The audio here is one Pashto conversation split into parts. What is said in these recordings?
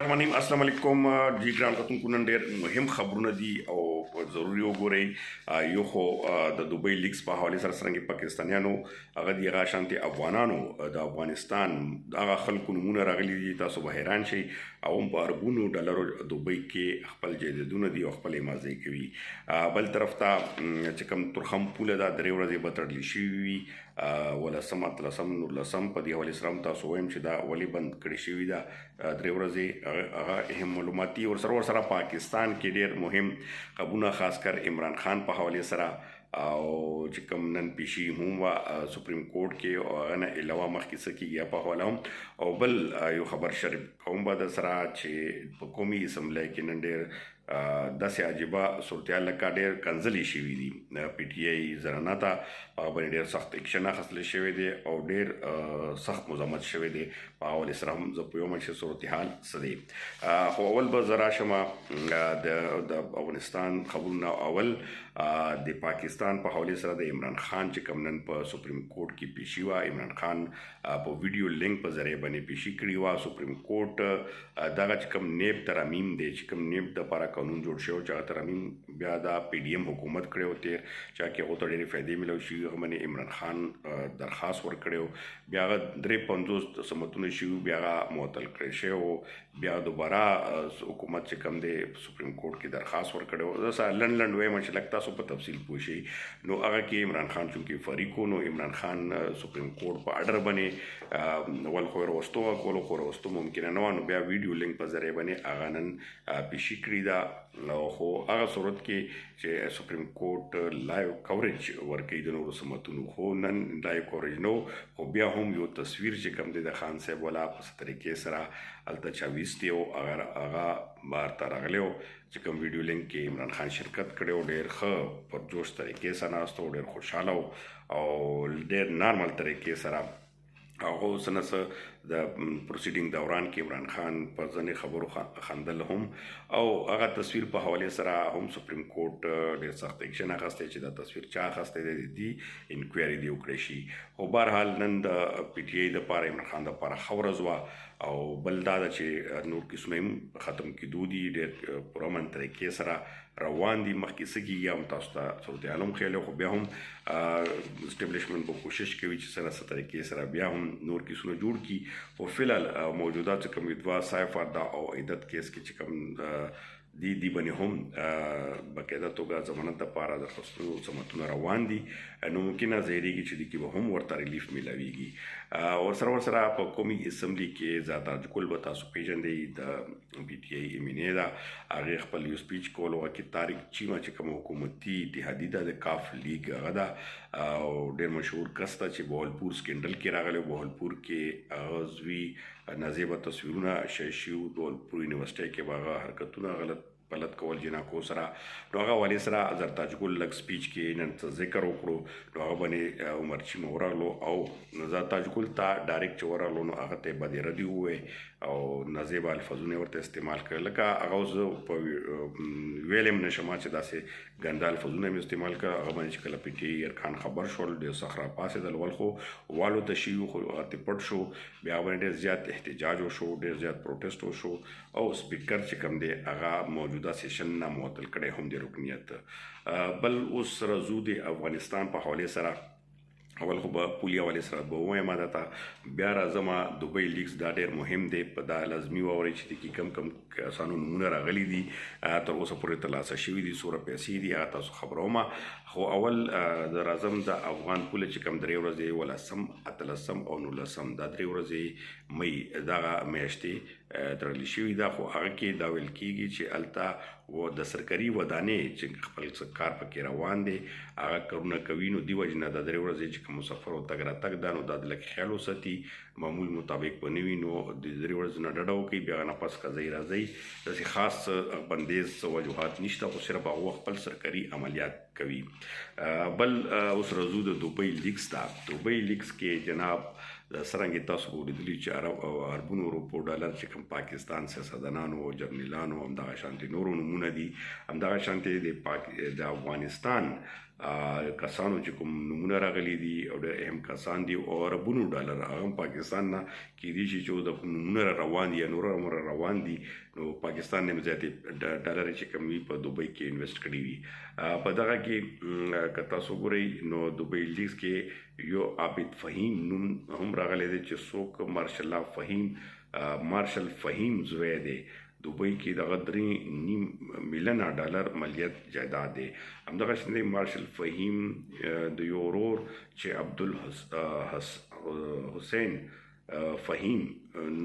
منیم السلام علیکم جی ګران کتونکو نن ډېر مهم خبرونه دي او ضروري وګورئ. یو خو د دوبۍ لیګز په حواله سره څرنګه پاکستانیانو هغه د هغه شانتي افغانانو د افغانستان هغه خلکو نمونه راغلي دي، تاسو به حیران شئ. او هم په اربونو ډالرو دوبۍ کې خپل جایدادونه دي او خپل مازی کوي. بل طرف ته چې کوم ترخم پوله دا درې ورځې به تړل شوي وي، ولسم اتلسم نورلسم په دې حوالې سره هم تاسو وایم چې دا ولې بند کړې شوي ده درې ورځې. هغه اهم معلوماتي ورسره پاکستان کې ډېر مهم خبرونه خاص کر عمران خان په حوالې سره او چې کوم نن پیشي هم وا سپریم کورټ کې او هغه نه علاوه مخکې څه کېږي په حواله هم او بل یو خبر شریف کوم به د سره چې په قومي اسمبلی کې نن ډېر داسې عجیبه صورتحال لکه ډېر کنځلې شوي دي. پی ټي آی زنانه ته هغه باندې ډېر سخت اکشن اخیستل شوی دی او ډېر سخت مزاحمت شوی دی. په حوالې سره هم زه پوهیږم چې صورتحال څه دی. خو اول به زه راشم د افغانستان خبرونه. اول د پاکستان په حوالې سره د عمران خان چې کوم نن په سپریم کورټ کې پیشي وه، عمران خان په ویډیو لینک په ذریعه باندې پیشي کړې وه. سپریم کورټ دغه چې کوم نیب ترامیم دی، چې کوم نیب دپاره قانون جوړ شوی چې هغه ترامیم بیا د پی ډي ایم حکومت کړی و تېر، چې هغه کې هغو ته ډېرې فایدې میلاو شوي. هغه باندې عمران خان درخواست ورکړی و، بیا هغه 53 سمتونه شوي، بیا هغه معطل کړی شوی و. بیا دوباره حکومت چې کوم دی سپریم کورټ کې درخواست ورکړی و. زه لنډ لنډ وایم چې لږ تاسو په تفصیل پوه شئ. نو هغه کې عمران خان چونکې فریق و، نو عمران خان سپریم کورټ په اډر باندې ول خو یې راوستو کولو، خو راوستو ممکنه نه وه. نو بیا ویډیو لینک په ذریعه باندې هغه نن پیشي کړې ده. خو هغه صورت کې چې سپریم کورټ لایو کوریج ورکوي د نورو سمتونو، خو نن لایو کوریج نو، خو بیا هم یو تصویر چې کوم دی د خان صاحب والا په څه طریقې سره هلته چا ویستی و، هغه بهر ته راغلی و. چې کوم ویډیو لینک کې عمران خان شرکت کړی و، ډېر ښه پرجوش طریقې سره ناست و، ډېر خوشحاله و او ډېر نارمل طریقې سره هغه اوس نه څه د پروسیډینګ دوران کې عمران خان په ځینې خبرو خندل هم، او هغه تصویر په حوالې سره هم سپریم کورټ ډېر سخت اکشن اخیستی چې دا تصویر چا اخیستی دی، دې انکوایري دې وکړی شي. خو بهرحال نن د پی ټي آی دپاره عمران خان دپاره ښه ورځ وه. او بل دا ده چې نور کیسونه هم ختم کېدو دي، ډېر پرامن طریقې سره روان دي. مخکې څه کېږي هم تاسو ته صورتحال هم ښیلی، خو بیا هم اسټبلیشمنټ به کوشش کوي چې څه نه څه طریقې سره بیا هم نور کیسونه جوړ کړي. خو فلحال موجوده چې کوم ادوا سایفر دا او عدت کیس کې چې کوم دی باندې هم باقاعده توګه ضمانت دپاره درخواستونو سمتونه روان دي. نو ممکنه ظاهرېږي چې دې کې به هم ورته ریلیف میلاویږي. ورسره په قومي اسمبلی کې زاداج ګل به تاسو پیژندئ، د پی ټي آی امینې ده، هغې خپل یو سپیچ کولو. هغه کې طارق چیمه چې کوم حکومتي اتحادي ده د کاف لیګ هغه ده او ډېر مشهور کس ده چې بهاولپور سکینډل کې راغلی. بهاولپور کې هغه عضوي نازیبه تصویرونه شی شي، بهاولپور یونیورسټۍ کې به هغه حرکتونه غلط پلت کول جناکو سره. نو هغه حوالې سره زرتاج ګل لږ سپیچ کې نن څه ذکر وکړو. نو هغه باندې عمر چیمه ورغلو او زرتاج ګل ته ډایرکټ چې ورغلو نو هغه ته بدې ردي ووایي او نازیبه الفاظونه ورته استعمال کړل. لکه هغه اوس په ویلم نشم چې داسې ګنده الفاظونه مې استعمال کړه. هغه باندې چې کله پی ټي آی ارکان خبر شول ډېر سخت راپاڅېدل، ول خو والو ته شي خو هغه ته پټ شو. بیا باندې ډېر زیات احتجاج وشو، ډېر زیات پروټیسټ وشو او سپیکر چې کوم دی هغه موجوده سیشن نه معطل کړی هم د رکنیت. بل اوس سره زو د افغانستان په حوالې سره اول خو به پولي حوالې سره به ووایم درته، بیا راځم دوبۍ لیګز. دا ډېر مهم دی، په دا لازمي واورئ چې د کې کم کم کسانو نومونه راغلي دي، تر اوسه پورې ترلاسه شوي دي، څومره پیسې دي هغه تاسو خبروم. خو اول د راځم د افغان پوله چې کوم درې ورځې ولسم اتلسم او نولسم دا درې ورځې مۍ دغه میاشتې تړلې شوي ده. خو هغه کې دا ویل کېږي چې هلته و د سرکاري ودانې چې خپل څه کار پکې روان دی هغه کارونه کوي. نو دې وجې نه دا درې ورځې چې کوم مسافر او تګ راتګ ده نو دا د لږ خیال وساتي، معمول مطابق به نه وي. نو د درې ورځو نه ډډه وکړئ، بیا هغه نه پس که ځئ راځئ. داسې خاص بندیز وجوهات نشته، خو صرف هغه خپل سرکاري عملیات کوي. بل اوس راځو د دوبۍ لیګز ته. دوبۍ لیګز کې جناب څرنګه تاسو ولیدلي چې اربونو روپو ډالر چې کوم پاکستان سیاستدانانو او جرنیلانو همدغه شانتې نورو نومونه دي، همدغه شانتې د افغانستان کسانو چې کوم نمونه راغلي دي او ډېر اهم کسان دي او اربونو ډالر هغه پاکستان نه کېدای شي چې د نمونه روان دي یا نور روان دي نو پاکستان نه زیاتې ډالر چې کوم وي په دوبۍ کې انویسټ کړي وي په دغه کې که تاسو ګورئ نو دوبۍ لیګز کې یو عابد فهیم نوم هم راغلی دی چې څوک مارشل فهیم زوی دی دوبۍ کې دغه 3.5 میلیونه ډالر مالیت جایداد دی همدغه شان مارشل فهیم د یو ورور چې عبدالحسین فهیم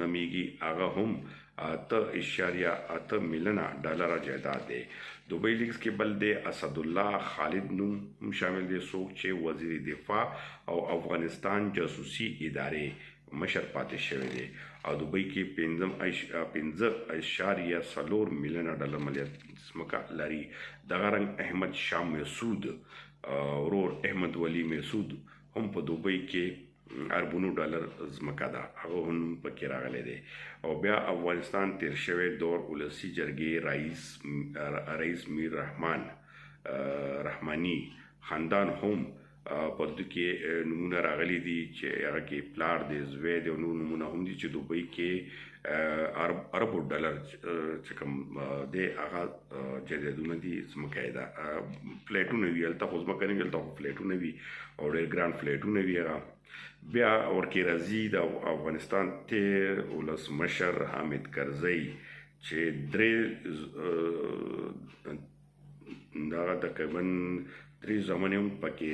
نمیږي هغه هم 8.8 میلیونه ډالر جایداد دی دوبۍ لیګز کې بل دی اسدالله خالد نوم هم شامل دی څوک چې وزیر دفاع او افغانستان جاسوسي ادارې مشر پاتې شوی دی او دوبۍ کې 5.4 میلیونه ډالر مالیت ځمکه لري دغه رنګ احمد شاه مسعود ورور احمد ولی مسعود هم په دوبۍ کې اربونو ډالر ځمکه ده هغه هم پکې راغلی دی او بیا افغانستان تیر شوی دور ولسي جرګې رئیس میر رحماني خاندان هم په دې کې نمونه راغلي دي چې هغه کې پلار دی زوی دی او نور نمونه هم دي چې دوبۍ کې اربو ډالر چې کوم دی هغه جایدادونه دي ځمکه یې ده فلیټونه وي هلته خو ځمکه نه وي هلته خو فلیټونه وي او ډېر ګران فلیټونه وي هغه بیا ورکې راځي د افغانستان تیر ولسمشر حامد کرزی چې دغه تقریبا 3 زمانې هم پکې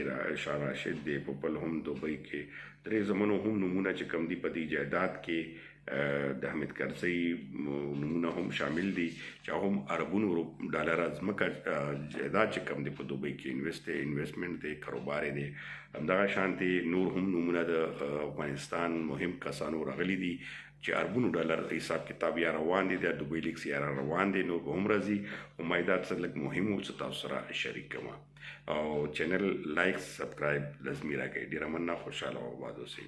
راشد دی په بل هم دوبۍ کې 3 زمانو هم نمونه چې کم دي په دې جایداد کې د حامد کرزی نمونه هم شامل دي چې هم اربونو ډالر ځمکه جایداد چې کم دی په دوبۍ کې انویسټمنټ دی کاروبار دی همدغه شانتې نور هم نمونه د افغانستان مهم کسانو راغلي دي چې اربونو ډالر حساب کتاب یا روان دي د دوبۍ لیګز یا روان دي نور به هم راځي امیدات څه لږ مهم و چې تاسو سره شریک کړم او چینل لایک سبسکرایب لازمي راکړئ ډېره مننه خوشحاله او آباد اوسئ